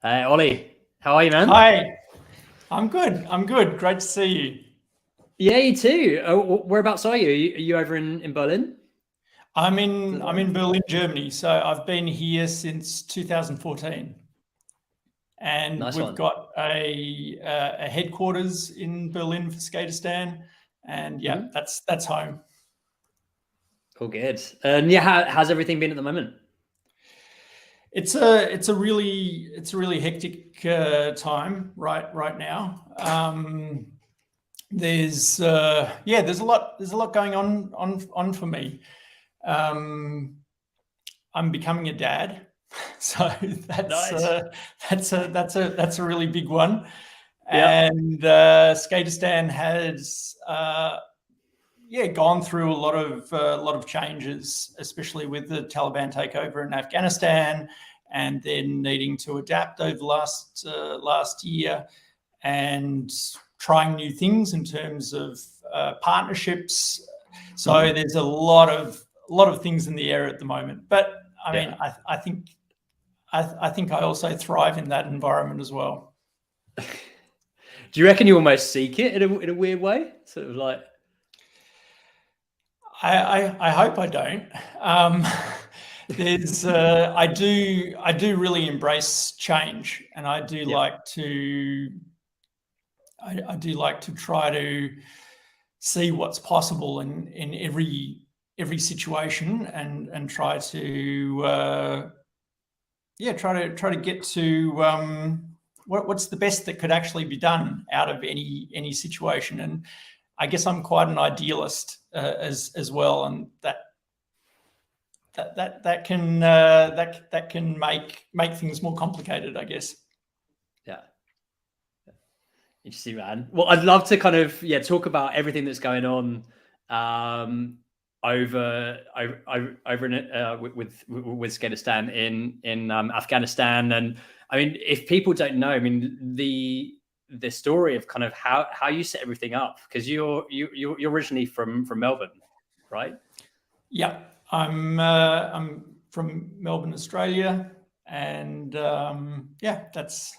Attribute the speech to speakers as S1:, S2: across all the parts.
S1: Hey, Ollie, how are you, man?
S2: Hi, I'm good. Great to see you.
S1: Yeah, you too. Whereabouts are you? Are you over in Berlin?
S2: I'm in Berlin, Germany. So I've been here since 2014, and
S1: Nice
S2: we've
S1: one.
S2: got a headquarters in Berlin for Skateistan, and yeah, that's home.
S1: All good. And yeah, how's everything been at the moment?
S2: It's a really hectic time right now. There's there's a lot going on for me. I'm becoming a dad, so that's
S1: Nice.
S2: that's a really big one.
S1: Yeah.
S2: And Skateistan has gone through a lot of changes, especially with the Taliban takeover in Afghanistan, and then needing to adapt over the last year and trying new things in terms of partnerships. So there's a lot of things in the air at the moment. But I mean, I think I also thrive in that environment as well.
S1: Do you reckon you almost seek it in a weird way? Sort of like.
S2: I hope I don't. There's I do really embrace change, and I do like to try to see what's possible in every situation, and try to try to get to what's the best that could actually be done out of any situation. And I guess I'm quite an idealist as well, and that can make things more complicated, I guess.
S1: Yeah. Interesting, man. Well, I'd love to kind of talk about everything that's going on over with Skateistan in Afghanistan. And I mean, if people don't know, I mean, the story of kind of how you set everything up, because you're originally from Melbourne, right?
S2: Yeah, I'm from Melbourne, Australia, and that's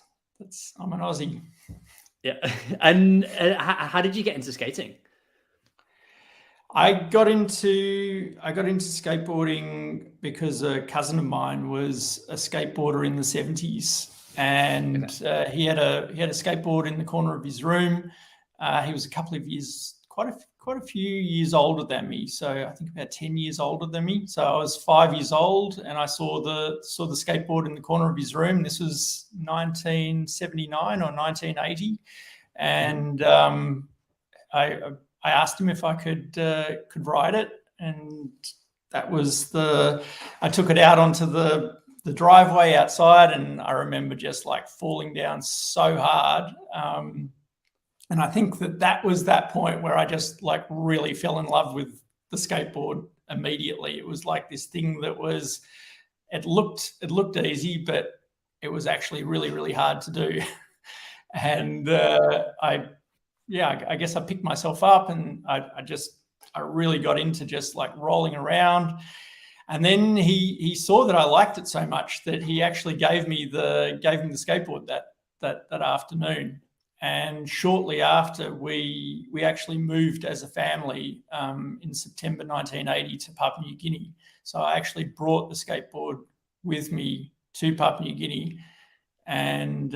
S2: I'm an Aussie.
S1: Yeah. And how did you get into skating?
S2: I got into skateboarding because a cousin of mine was a skateboarder in the 70s, and he had a skateboard in the corner of his room. He was a couple of years, quite a few years older than me, so I think about 10 years older than me. So I was 5 years old, and I saw the skateboard in the corner of his room. This was 1979 or 1980, and I asked him if I could ride it, and that was I took it out onto the driveway outside, and I remember just like falling down so hard. And I think that was that point where I just like really fell in love with the skateboard immediately. It was like this thing that was, it looked easy, but it was actually really, really hard to do. And I guess I picked myself up, and I really got into just like rolling around. And then he saw that I liked it so much that he actually gave me the skateboard that afternoon. And shortly after, we actually moved as a family in September 1980 to Papua New Guinea. So I actually brought the skateboard with me to Papua New Guinea, and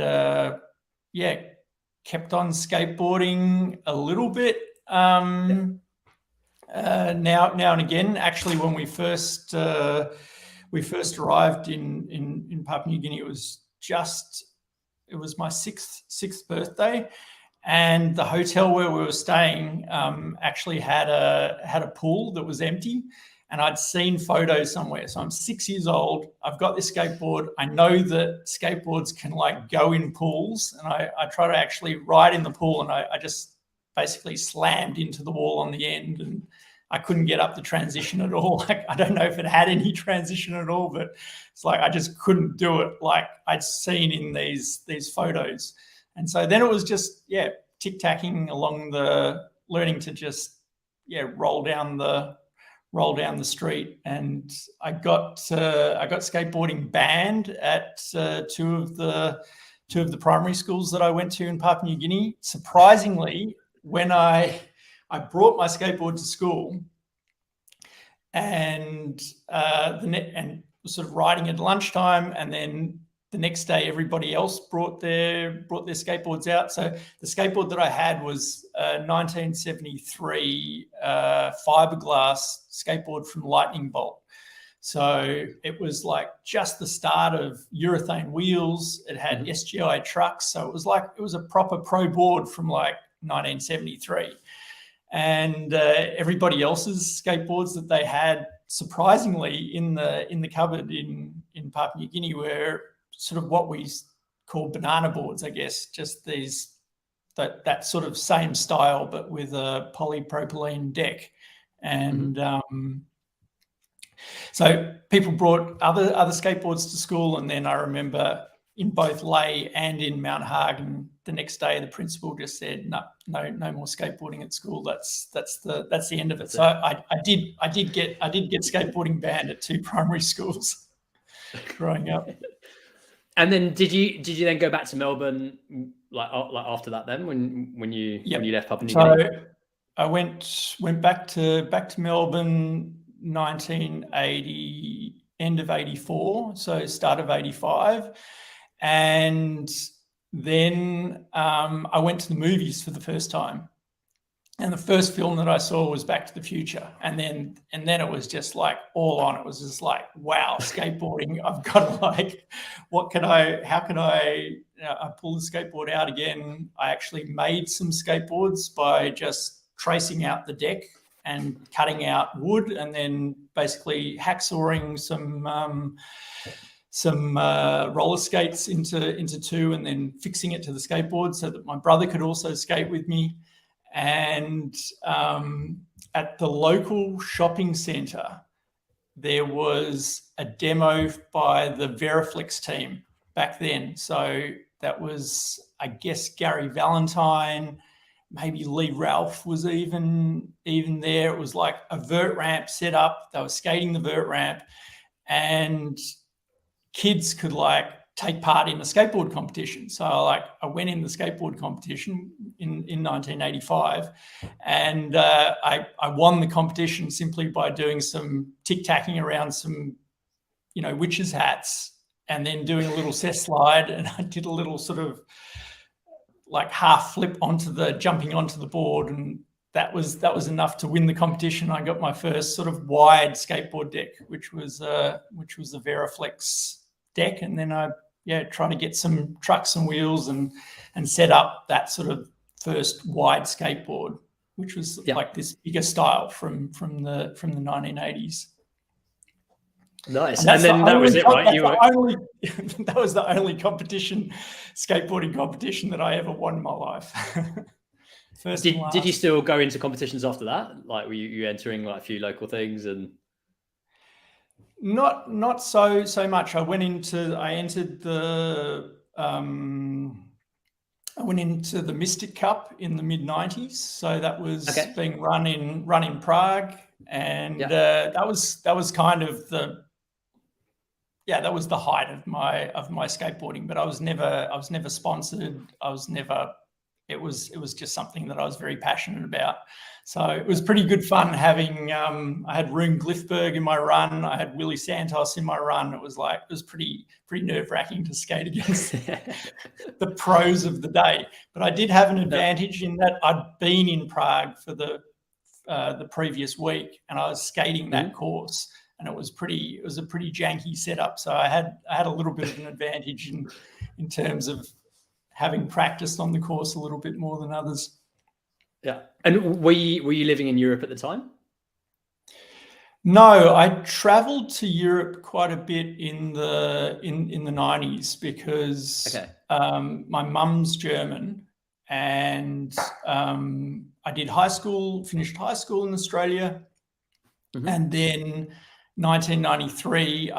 S2: kept on skateboarding a little bit now and again. Actually, when we first arrived in Papua New Guinea, it was my sixth birthday, and the hotel where we were staying actually had a pool that was empty. And I'd seen photos somewhere. So I'm 6 years old. I've got this skateboard. I know that skateboards can like go in pools. And I try to actually ride in the pool, and I just basically slammed into the wall on the end, and I couldn't get up the transition at all. Like, I don't know if it had any transition at all, but it's like I just couldn't do it like I'd seen in these photos. And so then it was just, tic-tacking along learning to just roll down the roll down the street. And I got skateboarding banned at two of the primary schools that I went to in Papua New Guinea. Surprisingly, when I brought my skateboard to school, and and was sort of riding at lunchtime, and then the next day everybody else brought their skateboards out. So the skateboard that I had was a 1973 fiberglass skateboard from Lightning Bolt. So it was like just the start of urethane wheels. It had SGI trucks, so it was a proper pro board from like 1973. And everybody else's skateboards that they had, surprisingly, in the cupboard in Papua New Guinea were sort of what we call banana boards, I guess, just these that sort of same style but with a polypropylene deck. And so people brought other skateboards to school, and then I remember in both Ley and in Mount Hagen, the next day the principal just said, no more skateboarding at school. That's the end of it. So I did get skateboarding banned at 2 primary schools growing up.
S3: And then did you then go back to Melbourne like after that then when you left Papua New Guinea?
S2: So I went back to Melbourne 1980, end of 84, so start of 85. And then I went to the movies for the first time. And the first film that I saw was Back to the Future. And then it was just like all on. It was just like, wow, skateboarding. I've got to like, how can I pull the skateboard out again? I actually made some skateboards by just tracing out the deck and cutting out wood, and then basically hacksawing some roller skates into 2, and then fixing it to the skateboard so that my brother could also skate with me. And at the local shopping centre, there was a demo by the Veriflex team back then. So that was, I guess, Gary Valentine, maybe Lee Ralph was even there. It was like a vert ramp set up. They were skating the vert ramp, and kids could like take part in a skateboard competition. So I went in the skateboard competition in 1985, and I won the competition simply by doing some tic-tacking around some, witches' hats, and then doing a little cess slide. And I did a little sort of like half flip jumping onto the board, and that was enough to win the competition. I got my first sort of wide skateboard deck, which was a Veriflex deck, and then I tried to get some trucks and wheels and set up that sort of first wide skateboard, which was like this bigger style from the 1980s.
S3: Nice. And then that was it, right?
S2: That was the only skateboarding competition that I ever won in my life.
S3: Did you still go into competitions after that? Like, were you entering like a few local things and?
S2: Not so much. I went into the Mystic Cup in the mid-90s. So that was being run in Prague, and that was kind of the height of my skateboarding. But I was never sponsored. It was just something that I was very passionate about. So it was pretty good fun having, I had Rune Glifberg in my run. I had Willie Santos in my run. It was pretty nerve-wracking to skate against the pros of the day. But I did have an advantage in that I'd been in Prague for the previous week, and I was skating that course, and it was a pretty janky setup. So I had a little bit of an advantage in terms of having practiced on the course a little bit more than others.
S3: Yeah. And were you living in Europe at the time?
S2: No, I traveled to Europe quite a bit in the 90s because my mum's German, and I did finished high school in Australia. And then 1993,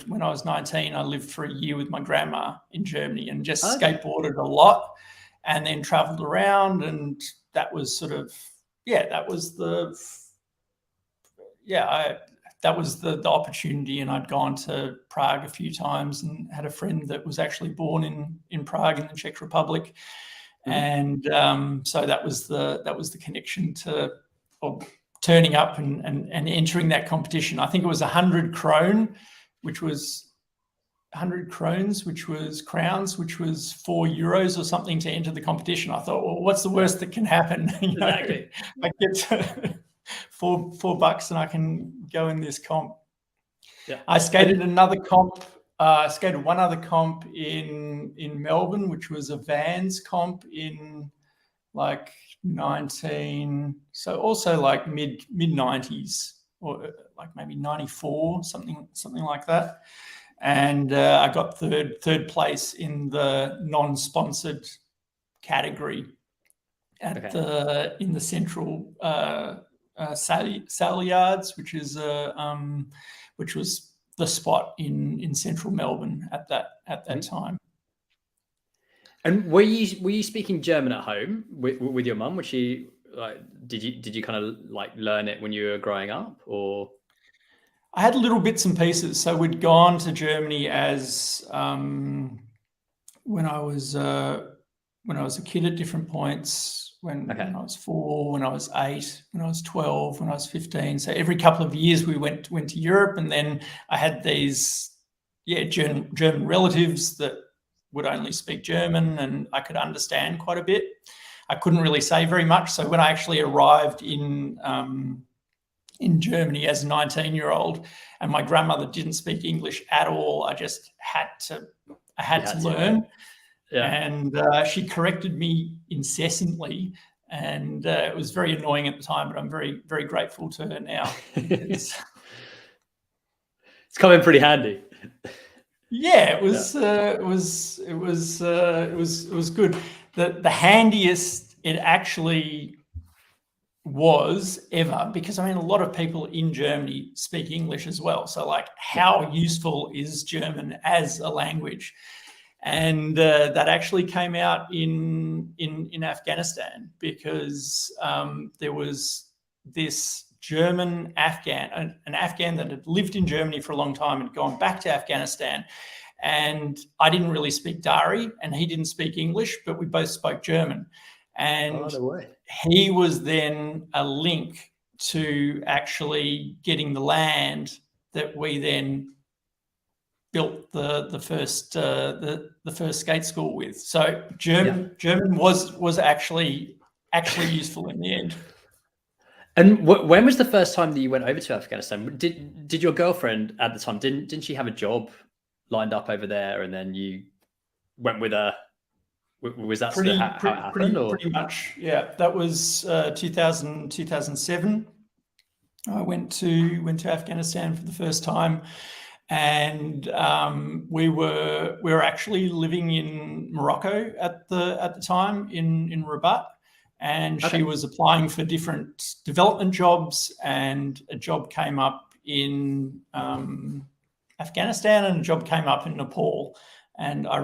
S2: when I was 19, I lived for a year with my grandma in Germany and just skateboarded a lot, and then traveled around. And that was sort of, that was that was the opportunity, and I'd gone to Prague a few times and had a friend that was actually born in Prague in the Czech Republic. And so that was the connection to turning up and entering that competition. I think it was 100 krone, which was 100 crowns, which was crowns, which was €4 or something to enter the competition. I thought, well, what's the worst that can happen?
S1: Exactly.
S2: I get $4 and I can go in this comp.
S3: Yeah.
S2: I skated another comp. I skated one other comp in Melbourne, which was a Vans comp in like also like mid 90s, or like maybe 94, something like that. And I got third place in the non-sponsored category in the central sale yards, which was the spot in central Melbourne at that time.
S1: And were you speaking German at home with your mum? Was she like, did you kind of like learn it when you were growing up, or?
S2: I had little bits and pieces. So we'd gone to Germany as when I was a kid at different points. When I was 4, when I was 8, when I was 12, when I was 15. So every couple of years we went to Europe, and then I had these German relatives that would only speak German, and I could understand quite a bit. I couldn't really say very much. So when I actually arrived in Germany as a 19-year-old, and my grandmother didn't speak English at all, I just had to learn. Yeah. And she corrected me incessantly, and it was very annoying at the time, but I'm very, very grateful to her now.
S1: It's come in pretty handy.
S2: Yeah, it was good. The handiest it actually was ever, because I mean, a lot of people in Germany speak English as well. So like, how useful is German as a language? And that actually came out in Afghanistan, because there was this German Afghan, an Afghan that had lived in Germany for a long time and gone back to Afghanistan. And I didn't really speak Dari, and he didn't speak English, but we both spoke German. And he was then a link to actually getting the land that we then built the first skate school with. So German was actually useful in the end.
S1: And when was the first time that you went over to Afghanistan? Did your girlfriend at the time, didn't she have a job lined up over there, and then you went with her? Was that how it happened?
S2: Pretty much, yeah. That was 2007. I went to Afghanistan for the first time, and we were actually living in Morocco at the time in Rabat. And she was applying for different development jobs, and a job came up in Afghanistan, and a job came up in Nepal. And I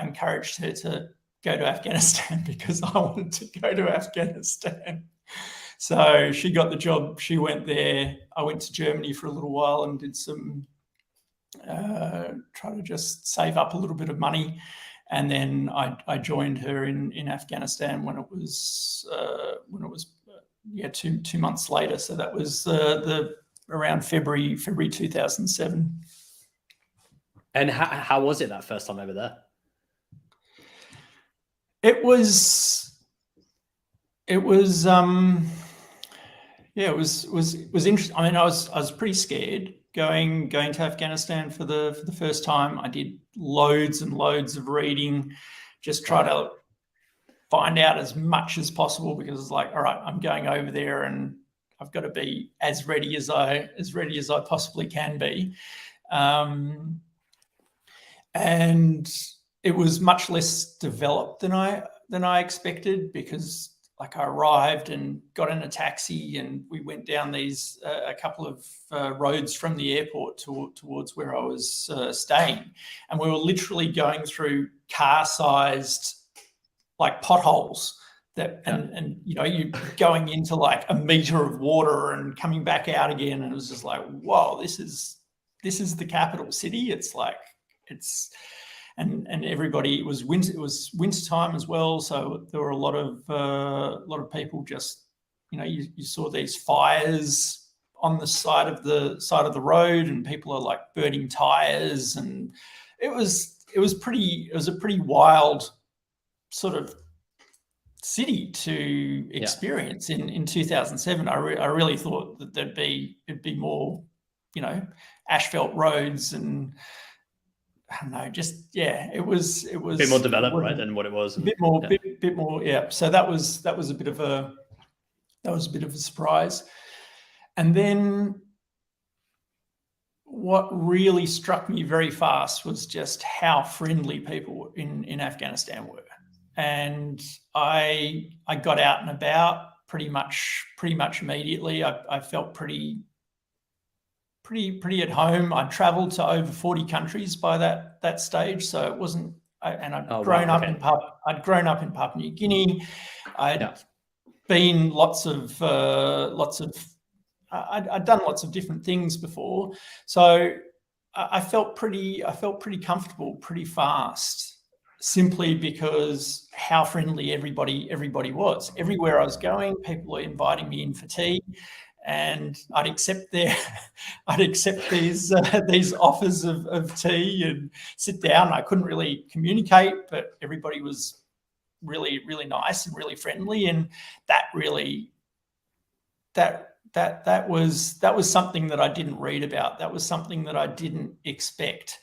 S2: encouraged her to go to Afghanistan because I wanted to go to Afghanistan. So she got the job. She went there. I went to Germany for a little while and did some try to just save up a little bit of money. And then I joined her in Afghanistan when it was 2 months later. So that was around February 2007.
S1: And how was it that first time over there?
S2: It was interesting. I mean, I was pretty scared going to Afghanistan for the first time. I did loads and loads of reading, just try to find out as much as possible, because it's like, all right, I'm going over there and I've got to be as ready as I possibly can be. And it was much less developed than I expected, because like I arrived and got in a taxi and we went down these a couple of roads from the airport towards where I was staying, and we were literally going through car-sized like potholes and you know, you going into like a meter of water and coming back out again, and it was just like, whoa, this is the capital city. It's like, and everybody, it was winter time as well, so there were a lot of people just, you know, you saw these fires on the side of the road, and people are like burning tires, and it was a pretty wild sort of city to experience in 2007. I really thought that it'd be more, you know, asphalt roads, and I don't know, just it was
S3: a bit more developed, right, than what it was.
S2: A bit more, yeah. So that was a bit of a surprise. And then what really struck me very fast was just how friendly people in Afghanistan were. And I got out and about pretty much immediately. I felt pretty at home. I'd traveled to over 40 countries by that stage, so it wasn't. I'd grown up in Papua New Guinea. I'd been I'd done lots of different things before, so I felt pretty comfortable pretty fast, simply because how friendly everybody was. Everywhere I was going, people were inviting me in for tea, and I'd accept these offers of tea and sit down. I couldn't really communicate, but everybody was really, really nice and really friendly, and that was something that I didn't read about. That was something that I didn't expect.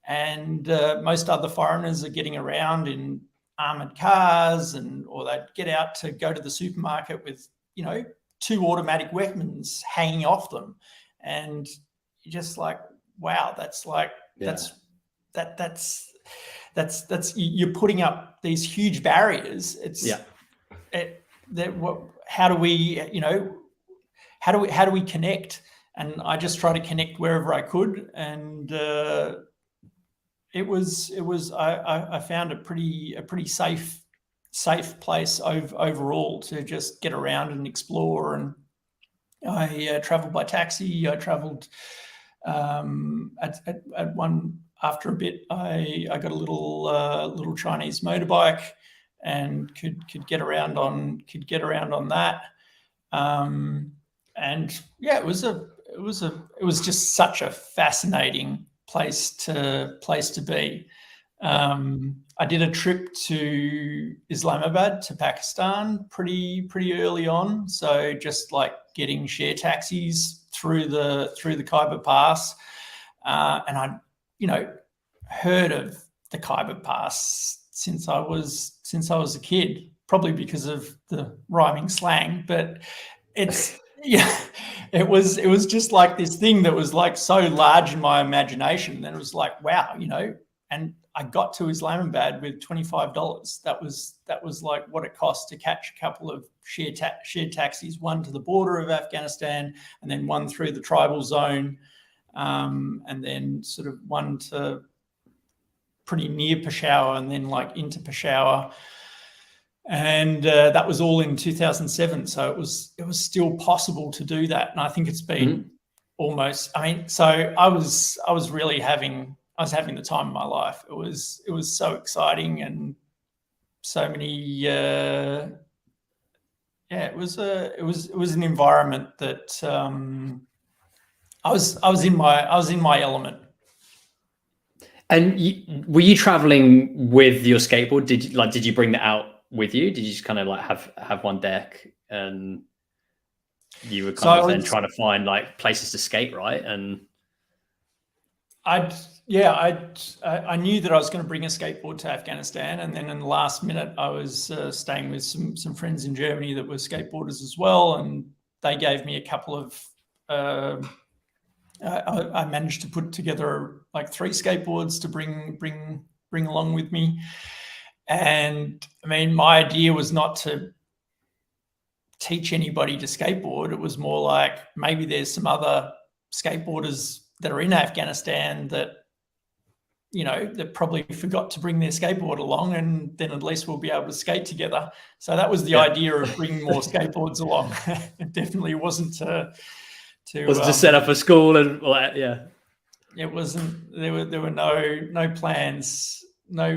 S2: And most other foreigners are getting around in armored cars, or they'd get out to go to the supermarket with, you know, 2 automatic weapons hanging off them, and you're just like, wow, that's you're putting up these huge barriers. How do we, you know, how do we connect? And I just try to connect wherever I could, and I found a pretty safe place overall to just get around and explore. And I traveled by taxi. I traveled at one, after a bit, I got a little Chinese motorbike and could get around on that. And yeah, it was just such a fascinating place to be. I did a trip to Islamabad, to Pakistan, pretty early on. So just like getting share taxis through the Khyber Pass, and I, you know, heard of the Khyber Pass since I was a kid, probably because of the rhyming slang. But it's it was just like this thing that was like so large in my imagination. Then it was like, wow, you know. And I got to Islamabad with $25. That was like what it cost to catch a couple of shared taxis, one to the border of Afghanistan, and then one through the tribal zone, and then sort of one to pretty near Peshawar, and then like into Peshawar. And that was all in 2007. So it was still possible to do that. And I think it's been almost, I mean, so I was really having the time of my life. It was so exciting, and so many, it was an environment that I was in my element.
S3: And were you traveling with your skateboard? Did you bring that out with you? Did you just kind of like have one deck, and you were kind of then trying to find like places to skate, right? And
S2: I knew that I was going to bring a skateboard to Afghanistan, and then in the last minute, I was staying with some friends in Germany that were skateboarders as well, and they gave me a couple of. I managed to put together like 3 skateboards to bring along with me, and I mean, my idea was not to teach anybody to skateboard. It was more like maybe there's some other skateboarders that are in Afghanistan that that probably forgot to bring their skateboard along, and then at least we'll be able to skate together. So that was the idea of bringing more skateboards along. It definitely wasn't to
S3: set up a school and
S2: It wasn't. There were no plans, no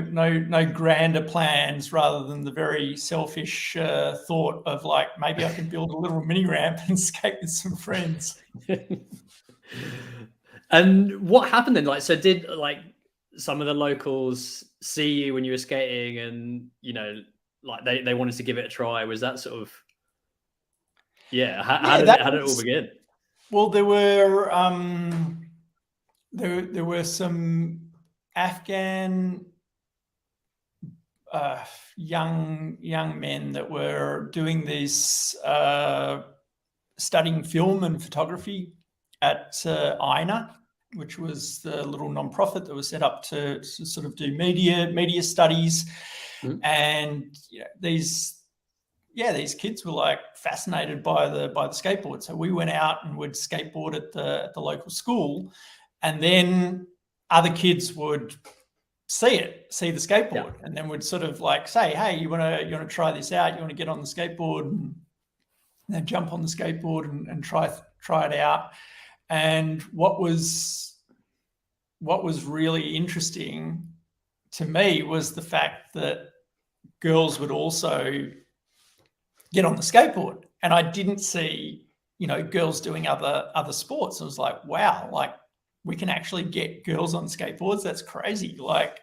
S2: grander plans, rather than the very selfish thought of like, maybe I can build a little mini ramp and skate with some friends.
S3: And what happened then? Like, so did like some of the locals see you when you were skating, and like they wanted to give it a try? Was that sort of how did it all begin?
S2: Well, there were some Afghan young men that were doing this, studying film and photography at INA, which was the little non-profit that was set up to sort of do media studies. Mm-hmm. And these kids were like fascinated by the skateboard. So we went out and would skateboard at the local school, and then other kids would see the skateboard, and then would sort of like say, "Hey, you want to try this out? You want to get on the skateboard?" And then jump on the skateboard and try it out. And what was really interesting to me was the fact that girls would also get on the skateboard, and I didn't see girls doing other sports. I was like, wow, like we can actually get girls on skateboards. That's crazy. Like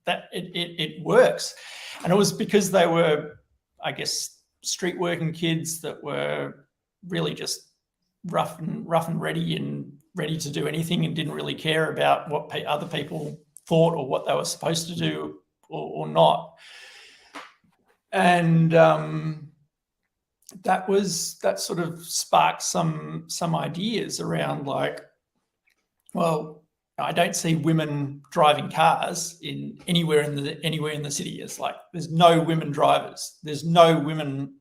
S2: that it works. And it was because they were, I guess, street working kids that were really just rough and ready and ready to do anything, and didn't really care about what other people thought or what they were supposed to do or not. And that sort of sparked some ideas around like, well, I don't see women driving cars anywhere in the city. It's like there's no women drivers. There's no women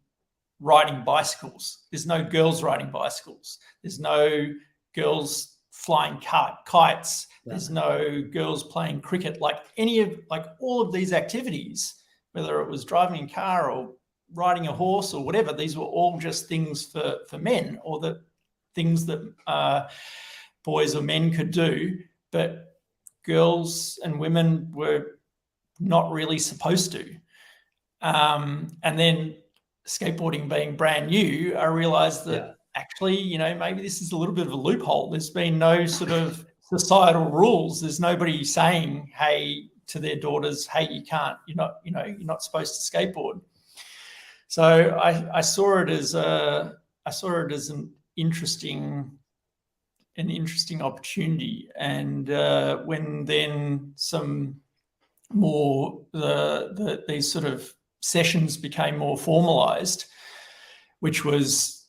S2: riding bicycles. There's no girls riding bicycles. There's no girls flying kites. There's no girls playing cricket. Like all of these activities, whether it was driving a car or riding a horse or whatever, these were all just things for men, or the things that boys or men could do, but girls and women were not really supposed to. And then skateboarding being brand new, I realized that actually, maybe this is a little bit of a loophole. There's been no sort of societal rules. There's nobody saying, hey, to their daughters, hey, you can't, you're not supposed to skateboard. So I saw it as an interesting opportunity. And when then some more these sort of sessions became more formalized, which was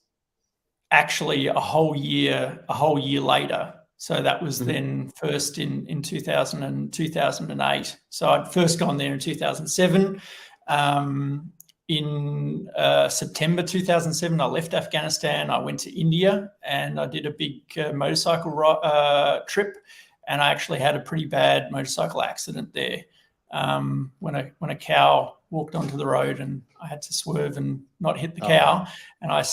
S2: actually a whole year later. So that was then first in 2000 and 2008. So I'd first gone there in 2007. In September 2007, I left Afghanistan. I went to India and I did a big motorcycle trip, and I actually had a pretty bad motorcycle accident there when a cow walked onto the road, and I had to swerve and not hit the cow, and I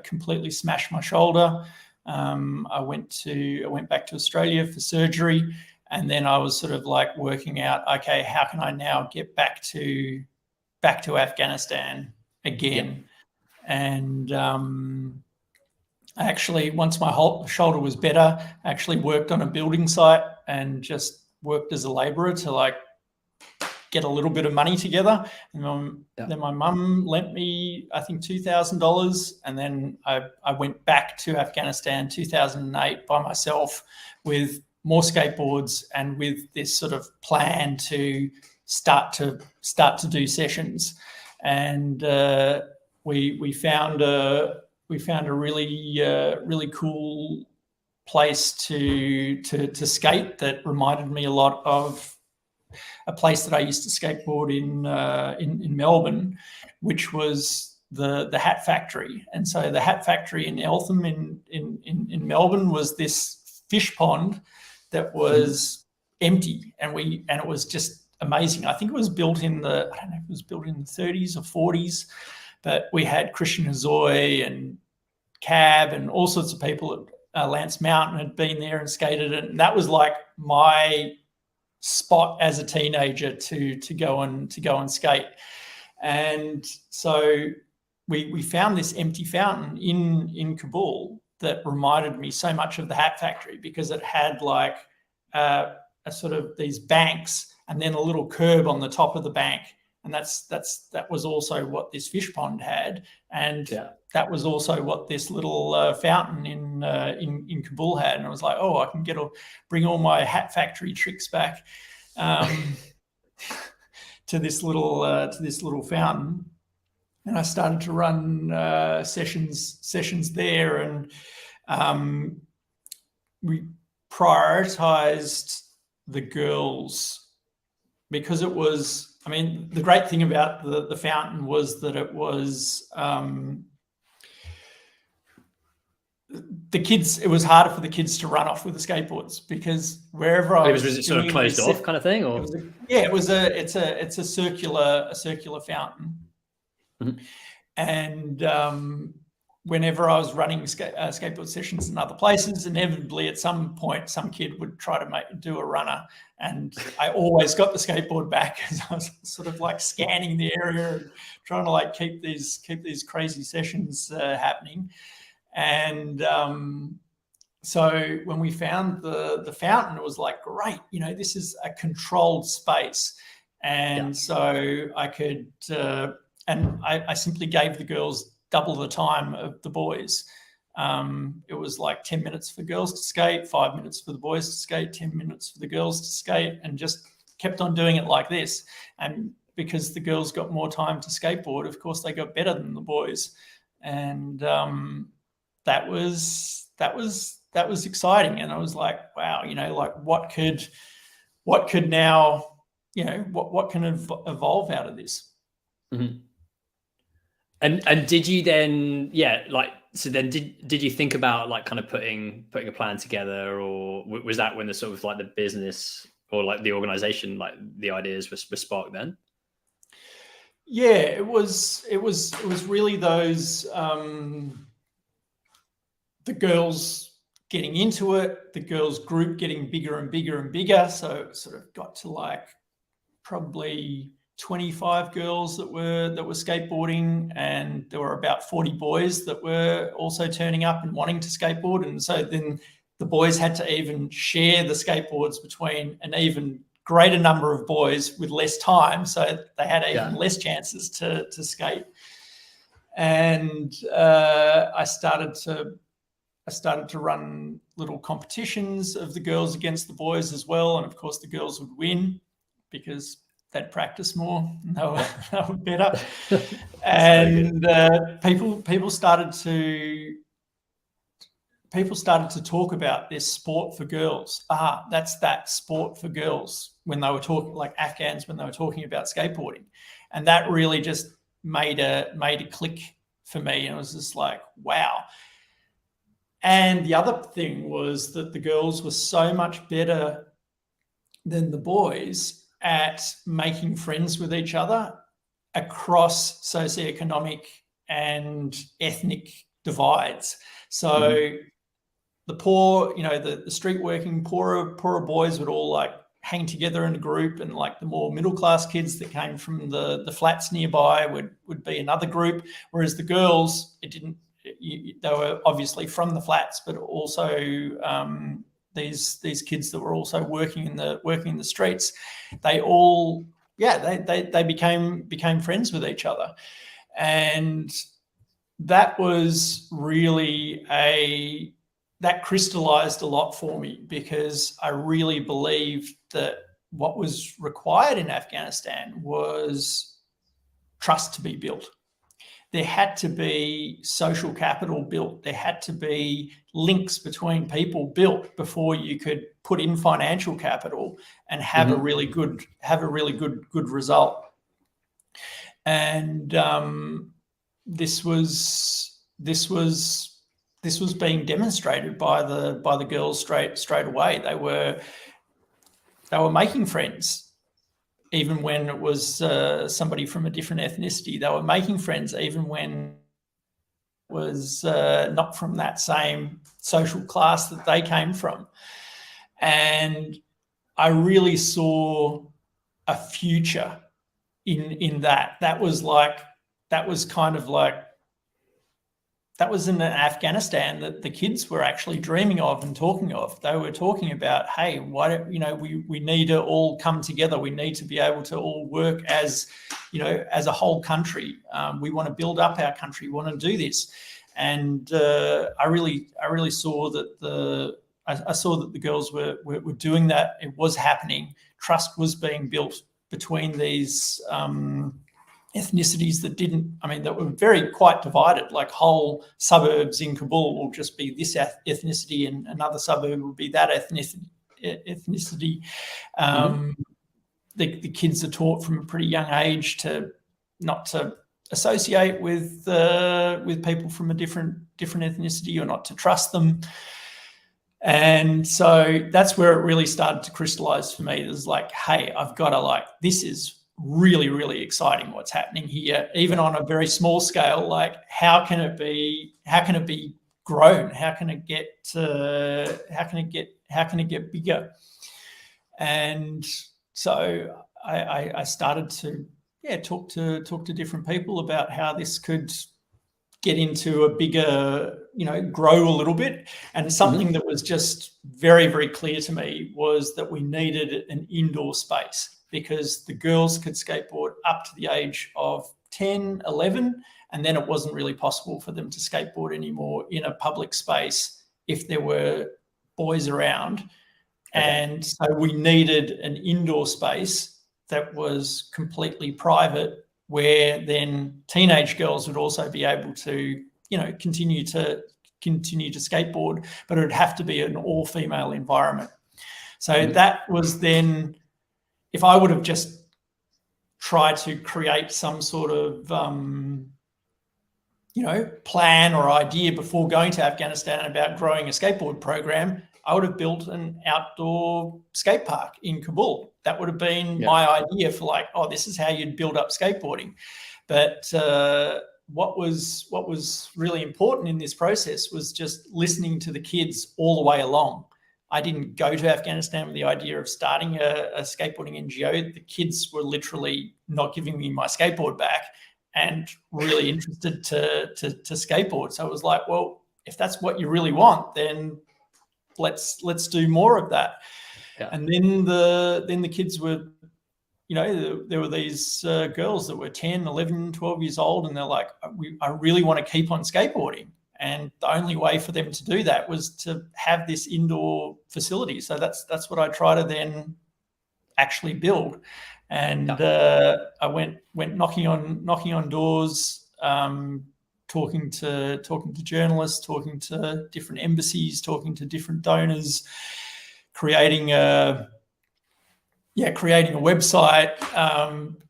S2: completely smashed my shoulder. I went back to Australia for surgery, and then I was sort of like working out, okay, how can I now get back to Afghanistan again? And I actually, once my whole shoulder was better, I actually worked on a building site and just worked as a labourer to like get a little bit of money together. And then my mum lent me, I think, $2,000. And then I went back to Afghanistan 2008 by myself with more skateboards and with this sort of plan to start to do sessions. And we found a really cool place to skate that reminded me a lot of a place that I used to skateboard in Melbourne, which was the Hat Factory. And so the Hat Factory in Eltham in Melbourne was this fish pond that was empty, and it was just amazing. I think it was built in the, I don't know if it was built in the 30s or 40s, but we had Christian Hosoi and Cab and all sorts of people. Lance Mountain had been there and skated it, and that was like my spot as a teenager to go and skate. And so we found this empty fountain in Kabul that reminded me so much of the Hat Factory, because it had like a sort of these banks and then a little curb on the top of the bank. And that was also what this fish pond had. And that was also what this little fountain in Kabul had. And I was like, oh, I can bring all my Hat Factory tricks back to this little fountain. And I started to run sessions there, and we prioritized the girls, because it was, I mean, the great thing about the fountain was that it was the kids, it was harder for the kids to run off with the skateboards, because wherever I was
S3: it sort of closed off kind of thing, or
S2: it's a circular fountain.
S3: Mm-hmm.
S2: And whenever I was running skateboard sessions in other places, inevitably at some point some kid would try to do a runner, and I always got the skateboard back, as I was sort of like scanning the area and trying to like keep these crazy sessions happening. And so when we found the fountain, it was like, great, this is a controlled space. And so I could, and I simply gave the girls double the time of the boys. It was like 10 minutes for girls to skate, 5 minutes for the boys to skate, 10 minutes for the girls to skate, and just kept on doing it like this. And because the girls got more time to skateboard, of course, they got better than the boys. And that was exciting. And I was like, wow, like what could now, what can evolve out of this?
S3: Mm-hmm. And did you then, so then did you think about like kind of putting a plan together, or was that when the sort of like the business or like the organization, like the ideas were sparked then?
S2: Yeah, it was really those, the girls getting into it, the girls group getting bigger and bigger and bigger. So it sort of got to like probably 25 girls that were skateboarding, and there were about 40 boys that were also turning up and wanting to skateboard. And so then the boys had to even share the skateboards between an even greater number of boys with less time, so they had even less chances to skate. And I started to run little competitions of the girls against the boys as well, and of course the girls would win because they'd practice more and they were better. And people started to talk about this sport for girls. That's that sport for girls, when they were talking, like Afghans, when they were talking about skateboarding. And that really just made a click for me. And it was just like, wow. And the other thing was that the girls were so much better than the boys at making friends with each other across socioeconomic and ethnic divides. So the poor, the street working poorer boys would all like hang together in a group, and like the more middle class kids that came from the flats nearby would be another group. Whereas the girls, they were obviously from the flats, but also these kids that were also working in the streets, they all they became friends with each other. And that was really that crystallized a lot for me, because I really believed that what was required in Afghanistan was trust to be built. There had to be social capital built. There had to be links between people built before you could put in financial capital and have a really good result. And this was being demonstrated by the girls straight away. They were they were making friends, even when it was somebody from a different ethnicity. They were making friends even when it was not from that same social class that they came from. And I really saw a future in that. That was in Afghanistan that the kids were actually dreaming of and talking of. They were talking about, hey, why don't, we need to all come together. We need to be able to all work as a whole country. We want to build up our country. We want to do this. And I really saw that I saw that the girls were doing that. It was happening. Trust was being built between these ethnicities that were quite divided. Like whole suburbs in Kabul will just be this ethnicity, and another suburb will be that ethnicity. The kids are taught from a pretty young age to not to associate with people from a different ethnicity, or not to trust them. And so that's where it really started to crystallize for me. It was like, hey, I've got to this is really, really exciting what's happening here, even on a very small scale. Like, how can it be grown? How can it get bigger? And so I started to talk to different people about how this could get into a bigger, grow a little bit. And something that was just very, very clear to me was that we needed an indoor space, because the girls could skateboard up to the age of 10, 11, and then it wasn't really possible for them to skateboard anymore in a public space if there were boys around. Okay. And so we needed an indoor space that was completely private, where then teenage girls would also be able to, continue to skateboard, but it would have to be an all-female environment. So that was then, if I would have just tried to create some sort of, plan or idea before going to Afghanistan about growing a skateboard program, I would have built an outdoor skate park in Kabul. That would have been my idea for this is how you'd build up skateboarding. But what was really important in this process was just listening to the kids all the way along. I didn't go to Afghanistan with the idea of starting a skateboarding NGO. The kids were literally not giving me my skateboard back and really interested to skateboard. So it was like, well, if that's what you really want, then let's do more of that. Yeah. And then the kids were, there were these girls that were 10, 11, 12 years old, and they're like, I really want to keep on skateboarding. And the only way for them to do that was to have this indoor facility. So that's what I try to then actually build. And I went knocking on doors, talking to journalists, talking to different embassies, talking to different donors, creating a website.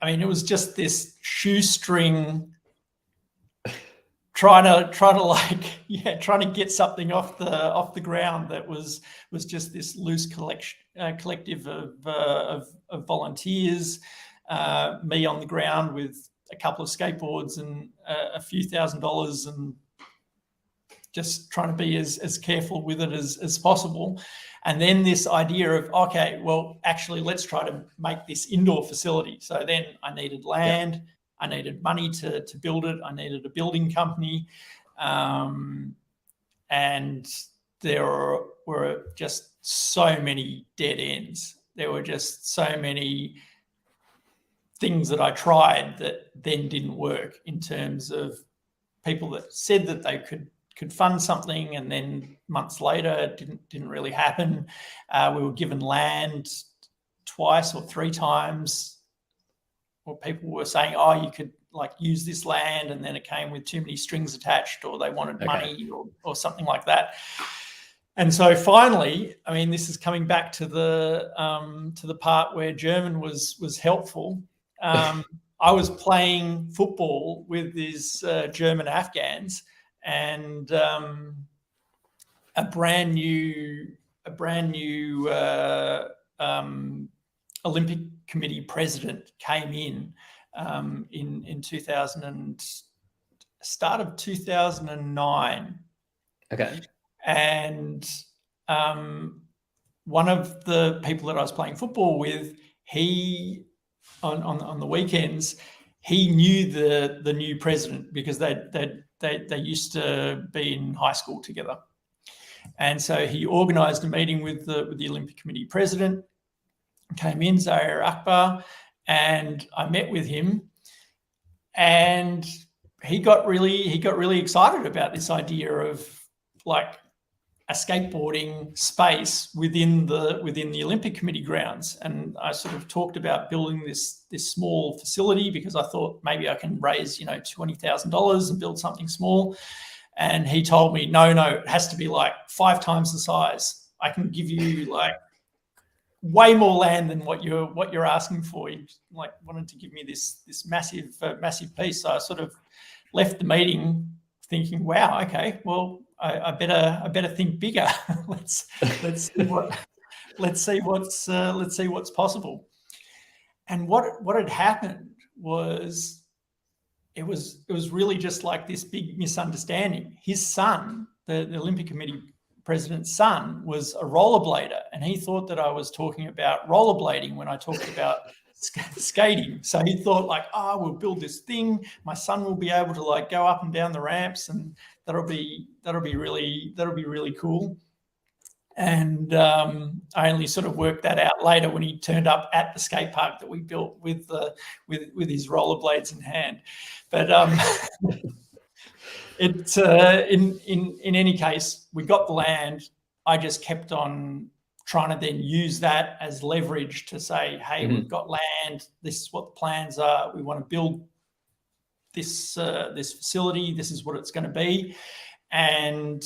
S2: It was just this shoestring, trying to get something off the ground that was just this loose collective of volunteers, me on the ground with a couple of skateboards and a few $1,000s, and just trying to be as careful with it as possible. And then this idea of, okay, well, actually, let's try to make this indoor facility. So then I needed land. I needed money to build it. I needed a building company. And there were just so many dead ends. There were just so many things that I tried that then didn't work, in terms of people that said that they could fund something, and then months later it didn't really happen. We were given land twice or three times, or people were saying, oh, you could use this land, and then it came with too many strings attached, or they wanted money or something like that. And so finally, this is coming back to the part where German was helpful. I was playing football with these German Afghans, and a brand new Olympic Committee president came in 2009.
S3: Okay.
S2: And one of the people that I was playing football with, he on the weekends, he knew the new president because they used to be in high school together. And so he organised a meeting with the Olympic Committee president, came in, Zahir Akbar, and I met with him, and he got really excited about this idea of like a skateboarding space within the Olympic Committee grounds. And I sort of talked about building this small facility because I thought maybe I can raise, $20,000 and build something small. And he told me, no, it has to be like 5 times the size. I can give you like way more land than what you're asking for. He like wanted to give me this massive piece. So I sort of left the meeting thinking, wow, okay, well, I better think bigger. let's see what's possible. And what had happened was it was really just like this big misunderstanding. His son, the Olympic Committee president's son, was a rollerblader, and he thought that I was talking about rollerblading when I talked about skating. So he thought like, we'll build this thing. My son will be able to like go up and down the ramps, and that'll be really cool. And I only sort of worked that out later when he turned up at the skate park that we built with his rollerblades in hand. But in any case, we got the land. I just kept on trying to then use that as leverage to say, hey, we've got land. This is what the plans are. We want to build this facility. This is what it's going to be. And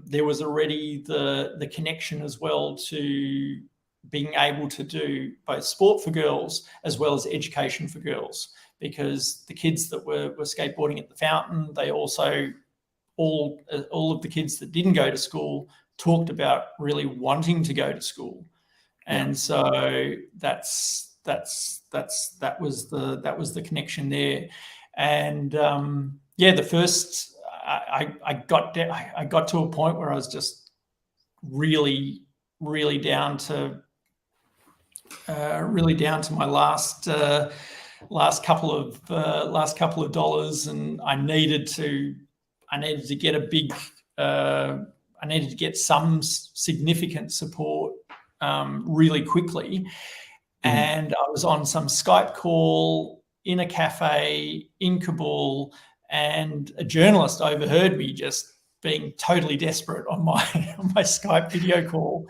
S2: there was already the connection as well to being able to do both sport for girls as well as education for girls, because the kids that were skateboarding at the fountain, they also, all of the kids that didn't go to school talked about really wanting to go to school. And so that was the connection there. And the first, I got to a point where I was just really down to my last couple of dollars, and I needed to get some significant support really quickly. And I was on some Skype call in a cafe in Kabul, and a journalist overheard me just being totally desperate on my Skype video call,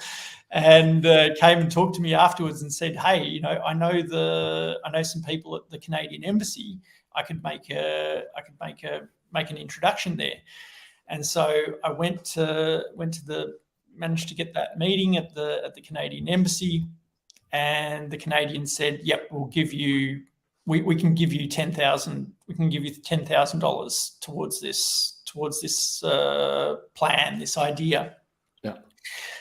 S2: and came and talked to me afterwards and said, hey, I know some people at the Canadian Embassy. I could make an introduction there. And so I managed to get that meeting at the Canadian Embassy, and the Canadians said, yep, we'll give you, we can give you $10,000. We can give you $10,000 towards this plan, this idea.
S3: Yeah.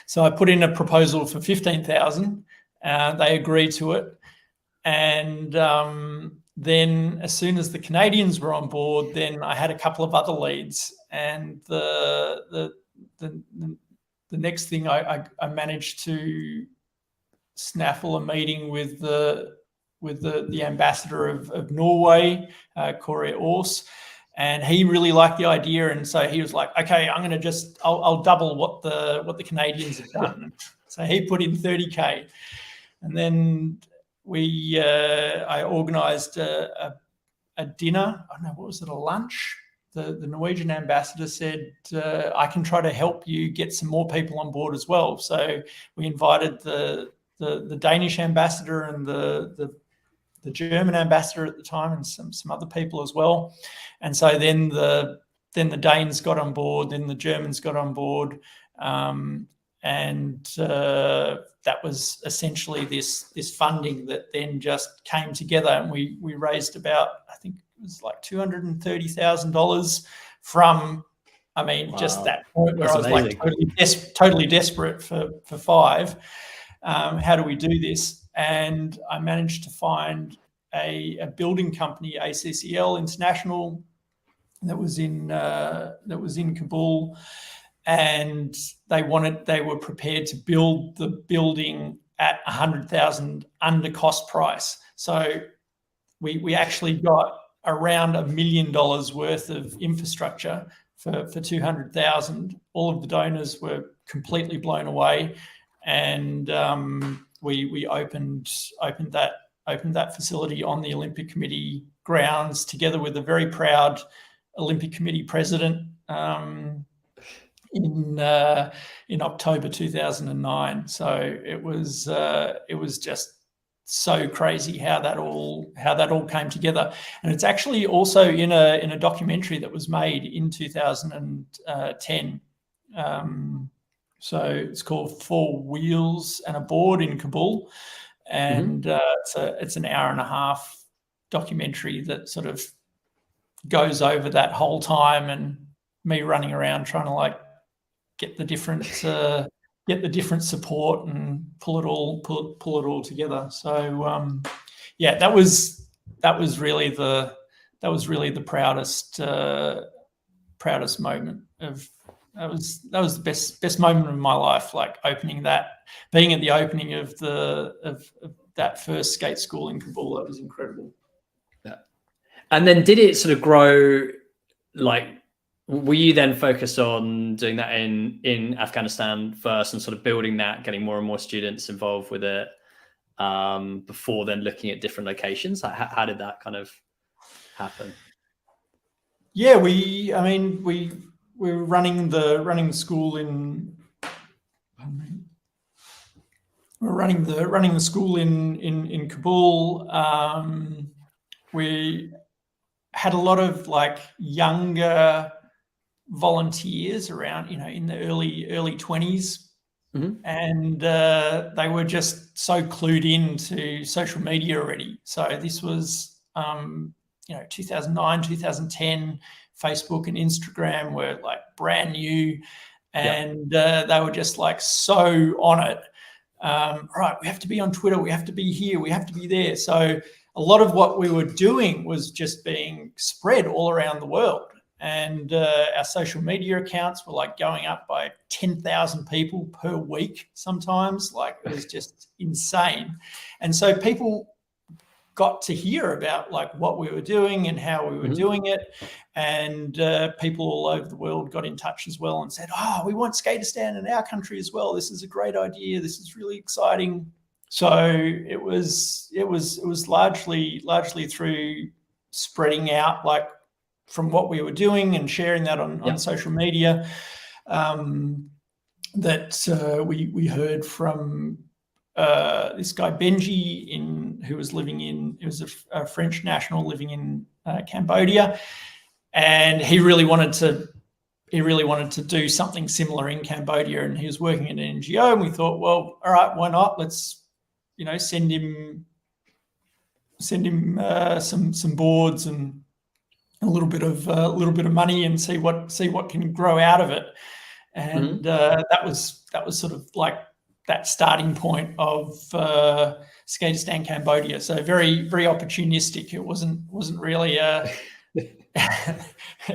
S2: So I put in a proposal for $15,000. They agreed to it, and then as soon as the Canadians were on board, then I had a couple of other leads, and the next thing I managed to snaffle a meeting with the ambassador of Norway, Kåre Ors, and he really liked the idea, and so he was like, okay, I'll double what the Canadians have done. So he put in $30K, and then I organised a dinner. I don't know, what was it, a lunch? The Norwegian ambassador said, I can try to help you get some more people on board as well. So we invited the Danish ambassador and the German ambassador at the time, and some other people as well. And so then the Danes got on board, then the Germans got on board, and that was essentially this funding that then just came together, and we raised about, I think it was like $230,000 from,
S3: Wow.
S2: just that point where
S3: That's
S2: I was
S3: amazing.
S2: like totally desperate for $5. How do we do this? And I managed to find a building company, ACCL International, that was in Kabul, and they were prepared to build the building at 100,000 under cost price. So we actually got around $1 million worth of infrastructure for 200,000. All of the donors were completely blown away, and we opened that facility on the Olympic Committee grounds together with a very proud Olympic Committee president in October 2009. So it was just so crazy how that all came together. And it's actually also in a documentary that was made in 2010. So it's called 4 Wheels and a Board in Kabul, and it's an hour and a half documentary that sort of goes over that whole time and me running around trying to like get the different support and pull it all together. So that was really the proudest moment of. That was the best moment of my life, like being at the opening of that first skate school in Kabul. That was incredible.
S3: Yeah. And then did it sort of grow, like, were you then focused on doing that in Afghanistan first and sort of building that, getting more and more students involved with it before then looking at different locations? How did that kind of happen?
S2: Yeah, we were running the school in. We're running the school in Kabul. We had a lot of like younger volunteers around, in the early 20s, and they were just so clued in to social media already. So this was 2009, 2010. Facebook and Instagram were like brand new, and they were just like so on it. Right, we have to be on Twitter, we have to be here, we have to be there. So a lot of what we were doing was just being spread all around the world. And our social media accounts were like going up by 10,000 people per week sometimes. Like, it was just insane. And so people got to hear about like what we were doing and how we were doing it. And people all over the world got in touch as well and said, "Oh, we want Skateistan in our country as well. This is a great idea. This is really exciting." So it was largely through spreading out like from what we were doing and sharing that on social media that we heard from this guy Benji who was a French national living in Cambodia, and he really wanted to do something similar in Cambodia, and he was working at an NGO, and we thought, well, all right, why not? Let's send him some boards and a little bit of money and see what can grow out of it. And that was sort of like that starting point of Skateistan Cambodia. So very, very opportunistic. It wasn't really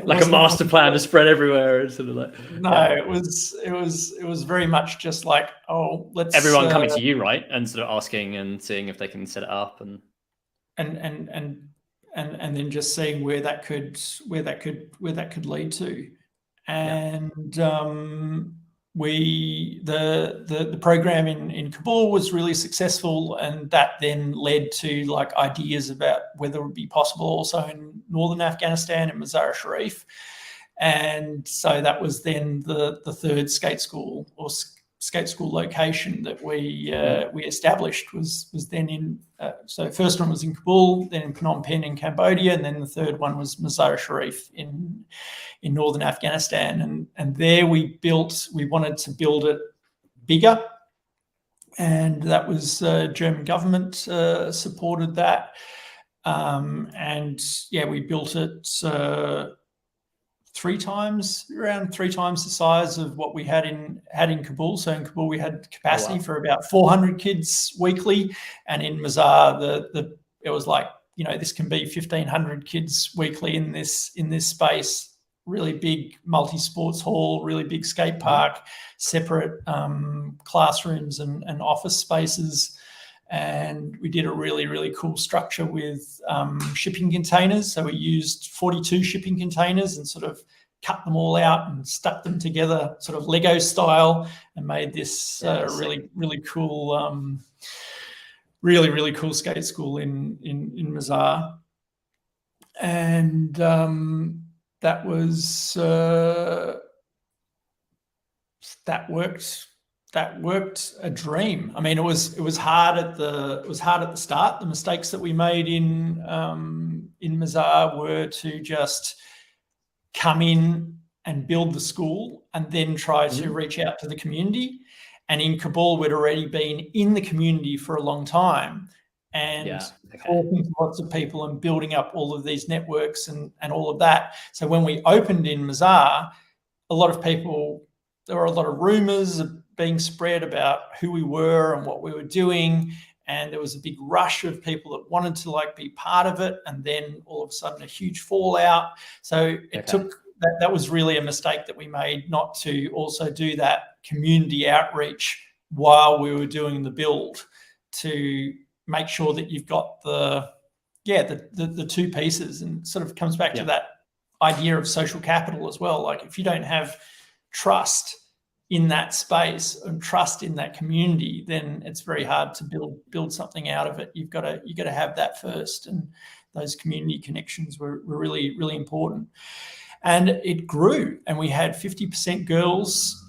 S3: like a master plan to spread everywhere and sort of like.
S2: No, it was very much just like, oh, let's
S3: everyone coming to you, right, and sort of asking and seeing if they can set it up and then just seeing where that could lead to. And the program in Kabul was really successful, and that then led to like ideas about whether it would be possible also in northern Afghanistan in Mazar-e-Sharif. And so that was then the third skate school location that we established was then in. So first one was in Kabul, then in Phnom Penh in Cambodia, and then the third one was Mazar-e-Sharif in northern Afghanistan. And there we wanted to build it bigger, and that was German government supported that. And we built it
S2: around three times the size of what we had in Kabul. So in Kabul, we had capacity for about 400 kids weekly, and in Mazar, it was like, this can be 1,500 kids weekly in this space. Really big multi-sports hall, really big skate park, separate classrooms and office spaces. And we did a really, really cool structure with shipping containers. So we used 42 shipping containers and sort of cut them all out and stuck them together sort of Lego style, and made this really, really cool, really, really cool skate school in Mazar. And that worked a dream. I mean, it was hard at the start. The mistakes that we made in Mazar were to just come in and build the school and then try to reach out to the community. And in Kabul, we'd already been in the community for a long time and talking to lots of people and building up all of these networks and all of that. So when we opened in Mazar, there were a lot of rumors being spread about who we were and what we were doing. And there was a big rush of people that wanted to be part of it. And then all of a sudden a huge fallout. So it took, that was really a mistake that we made, not to also do that community outreach while we were doing the build, to make sure that you've got the two pieces, and sort of comes back to that idea of social capital as well. Like, if you don't have trust in that space and trust in that community, then it's very hard to build something out of it. You've got to have that first, and those community connections were really, really important. And it grew, and we had 50% girls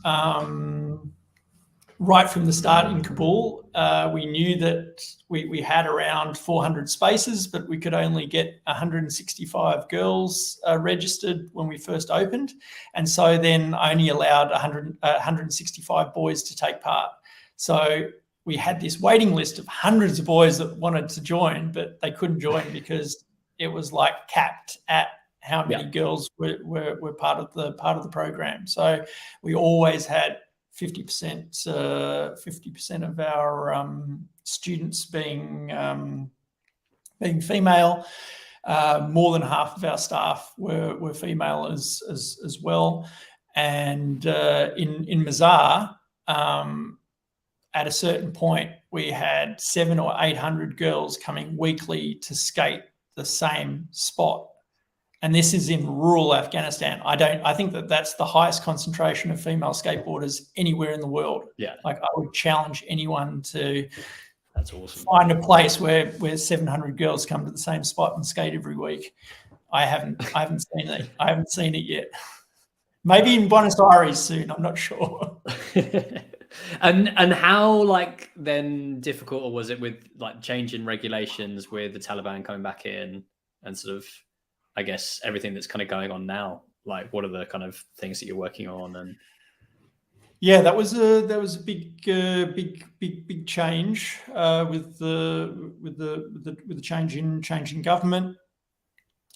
S2: right from the start in Kabul. We knew that we had around 400 spaces, but we could only get 165 girls registered when we first opened. And so then I only allowed 165 boys to take part. So we had this waiting list of hundreds of boys that wanted to join, but they couldn't join because it was capped at how many girls were part of the program. So we always had 50% of our students being female. More than half of our staff were female as well. And in Mazar, at a certain point, we had 700 or 800 girls coming weekly to skate the same spot. And this is in rural Afghanistan. I think that's the highest concentration of female skateboarders anywhere in the world. Yeah. I would challenge anyone to
S3: That's awesome.
S2: find a place where 700 girls come to the same spot and skate every week. I haven't seen it. I haven't seen it yet. Maybe in Buenos Aires soon. I'm not sure.
S3: And how then difficult, or was it with changing regulations with the Taliban coming back in and sort of, I guess, everything that's kind of going on now? What are the kind of things that you're working on? And
S2: yeah, that was a big change with the change in government.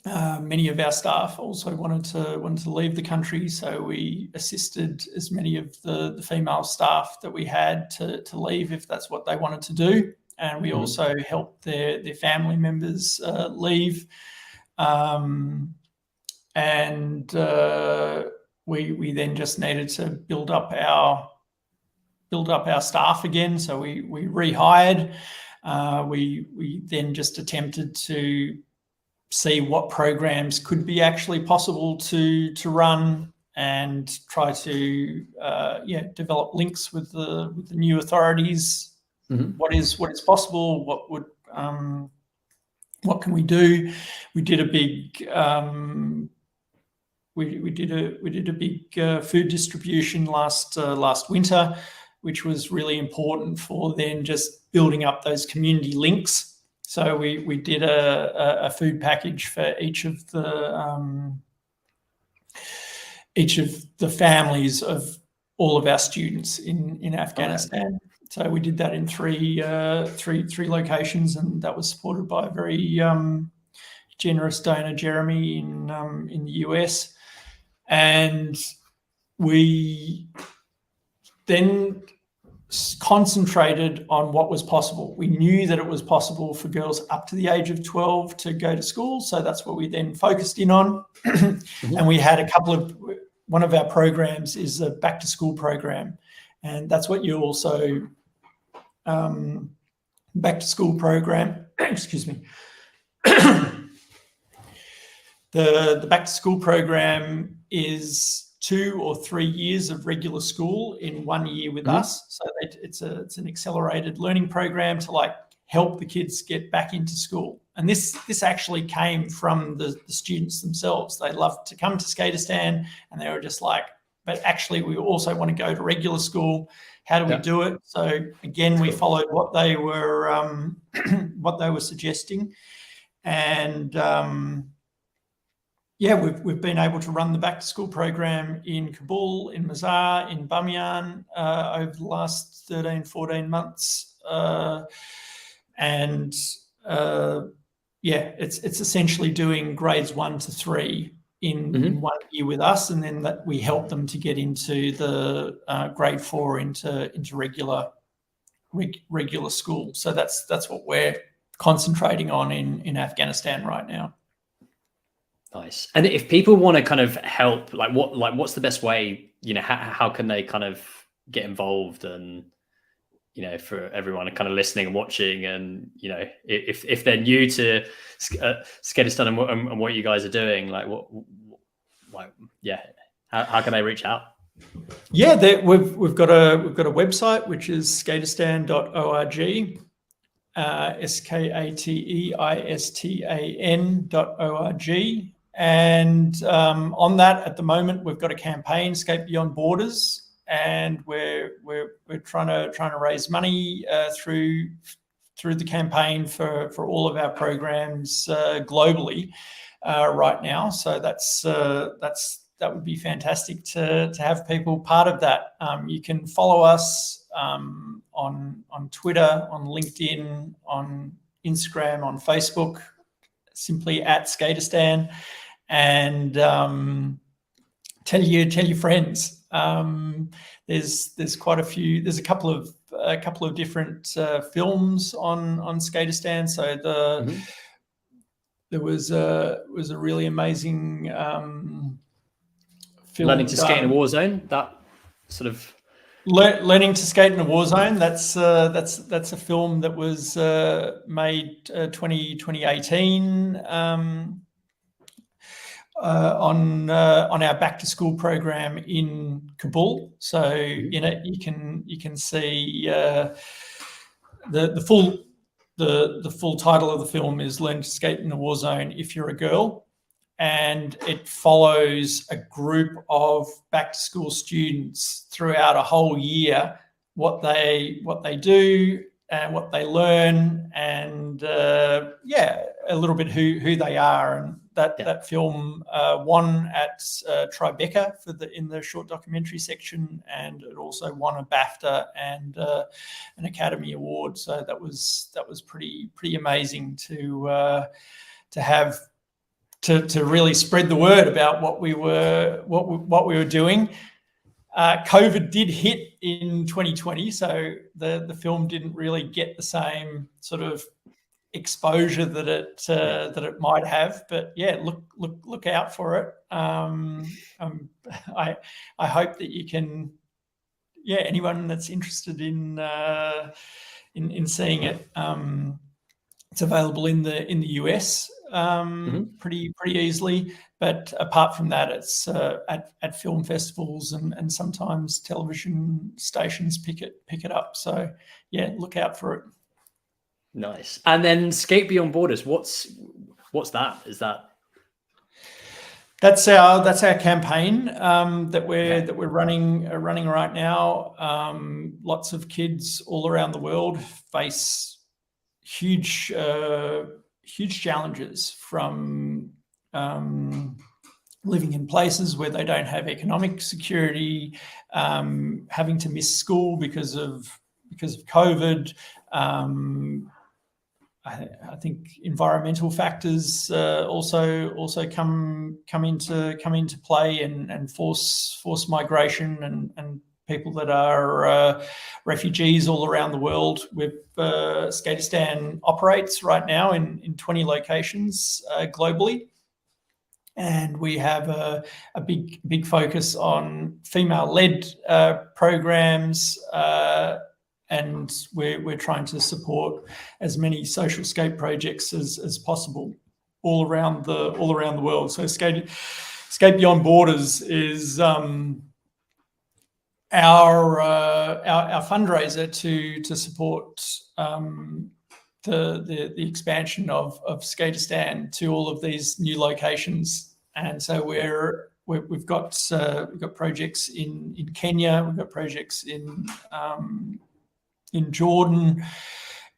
S2: Many of our staff also wanted to leave the country, so we assisted as many of the female staff that we had to leave if that's what they wanted to do, and we also helped their family members leave. We then just needed to build up our staff again. So we rehired. We then just attempted to see what programs could be actually possible to run, and try to develop links with the new authorities. What is possible? What can we do? We did a big we did a big food distribution last winter, which was really important for then just building up those community links. So we did a food package for each of the families of all of our students in Afghanistan. So we did that in three locations, and that was supported by a very generous donor, Jeremy, in the US. And we then concentrated on what was possible. We knew that it was possible for girls up to the age of 12 to go to school. So that's what we then focused in on. And we had one of our programs is a back to school program. And that's what you also, back to school program, excuse me. The back to school program is 2 or 3 years of regular school in 1 year with us. So it's an accelerated learning program to like help the kids get back into school. And this actually came from the students themselves. They loved to come to Skateistan, and they were just like, but actually we also want to go to regular school. How do we do it? So again, we followed what they were suggesting, and we've been able to run the back to school program in Kabul, in Mazar, in Bamiyan over the last 13, 14 months. It's essentially doing grades 1 to 3 in 1 year with us, and then that we help them to get into the grade 4 into regular school. So that's what we're concentrating on in Afghanistan right now.
S3: Nice. And if people want to kind of help, what's the best way, how can they kind of get involved? And, for everyone kind of listening and watching, and, if they're new to Skateistan and what you guys are doing, how can they reach out?
S2: Yeah, we've got a website, which is skateistan.org, skateistan.org. And on that, at the moment, we've got a campaign, Skate Beyond Borders, and we're trying to raise money through the campaign for all of our programs globally right now. So that would be fantastic to have people part of that. You can follow us on Twitter, on LinkedIn, on Instagram, on Facebook, simply at Skateistan. And tell your friends. There's quite a few. There's a couple of different films on Skateistan. So there was a really amazing film.
S3: Learning to skate in a war zone. That sort of
S2: learning to skate in a war zone. That's a film that was made 2018. On our back to school program in Kabul. So in it you can see the full title of the film is Learn to Skate in a War Zone If You're a Girl, and it follows a group of back to school students throughout a whole year, what they do and what they learn, and a little bit who they are. And that film won at Tribeca in the short documentary section, and it also won a BAFTA and an Academy Award. So that was pretty amazing to have to really spread the word about what we were doing. COVID did hit in 2020, so the film didn't really get the same sort of exposure that it might have. But yeah, look out for it. I hope that you can. Yeah, anyone that's interested in seeing it, it's available in the US pretty easily. But apart from that, it's at film festivals and sometimes television stations pick it up. So yeah, look out for it.
S3: Nice. And then Skate Beyond Borders. What's that? Is that?
S2: That's our campaign that we're running right now. Lots of kids all around the world face huge challenges from living in places where they don't have economic security, having to miss school because of COVID, I think environmental factors also come into play, and force migration and people that are refugees all around the world. Skateistan operates right now in 20 locations globally, and we have a big focus on female-led programs. And we're trying to support as many social skate projects as possible all around the world. So Skate Beyond Borders is our fundraiser to support the expansion of Skateistan to all of these new locations. And so we've got projects in Kenya, we've got projects in Jordan,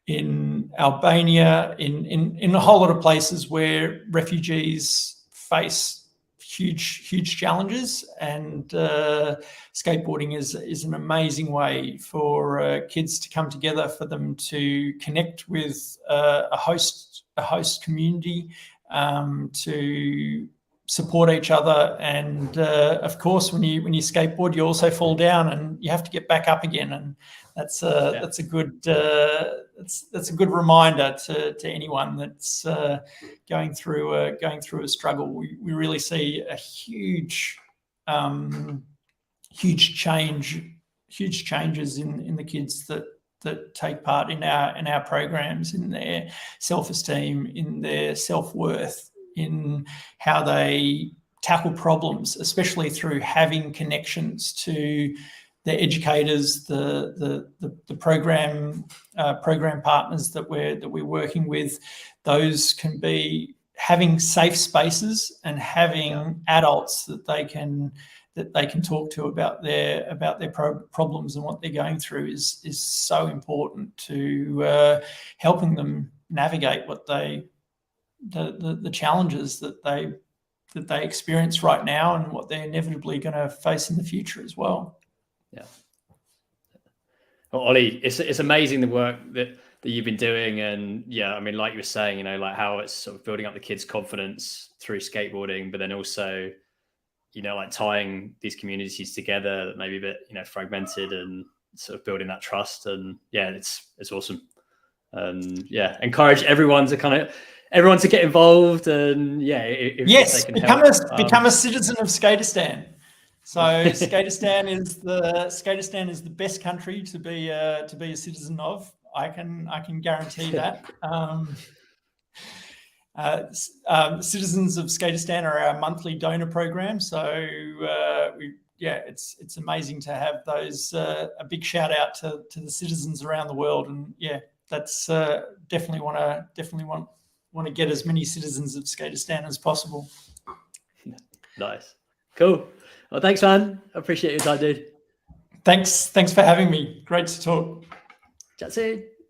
S2: in Albania, in a whole lot of places where refugees face huge challenges, and skateboarding is an amazing way for kids to come together, for them to connect with a host community, to support each other, and of course, when you skateboard, you also fall down and you have to get back up again, and that's a good reminder to anyone that's going through a struggle. We really see a huge changes in the kids that take part in our programs, in their self-esteem, in their self-worth, in how they tackle problems, especially through having connections to the educators, the program partners that we're working with. Those can be having safe spaces and having adults that they can talk to about their problems and what they're going through is so important to helping them navigate the challenges that they experience right now, and what they're inevitably going to face in the future as well.
S1: Yeah. Well, Ollie, it's amazing the work that you've been doing, and yeah, I mean, like you were saying, like how it's sort of building up the kids' confidence through skateboarding, but then also, like tying these communities together that may be a bit, fragmented, and sort of building that trust. And yeah, it's awesome. And yeah, encourage everyone to get involved, and yeah,
S2: if they can become a citizen of Skateistan. So Skateistan is the best country to be a citizen of. I can guarantee that. Citizens of Skateistan are our monthly donor program. So it's amazing to have those. A big shout out to the citizens around the world, and yeah, that's definitely want to get as many citizens of Skateistan as possible.
S1: Nice, cool. Well, thanks, man. I appreciate your time, dude.
S2: Thanks for having me. Great to talk.
S1: Chat soon.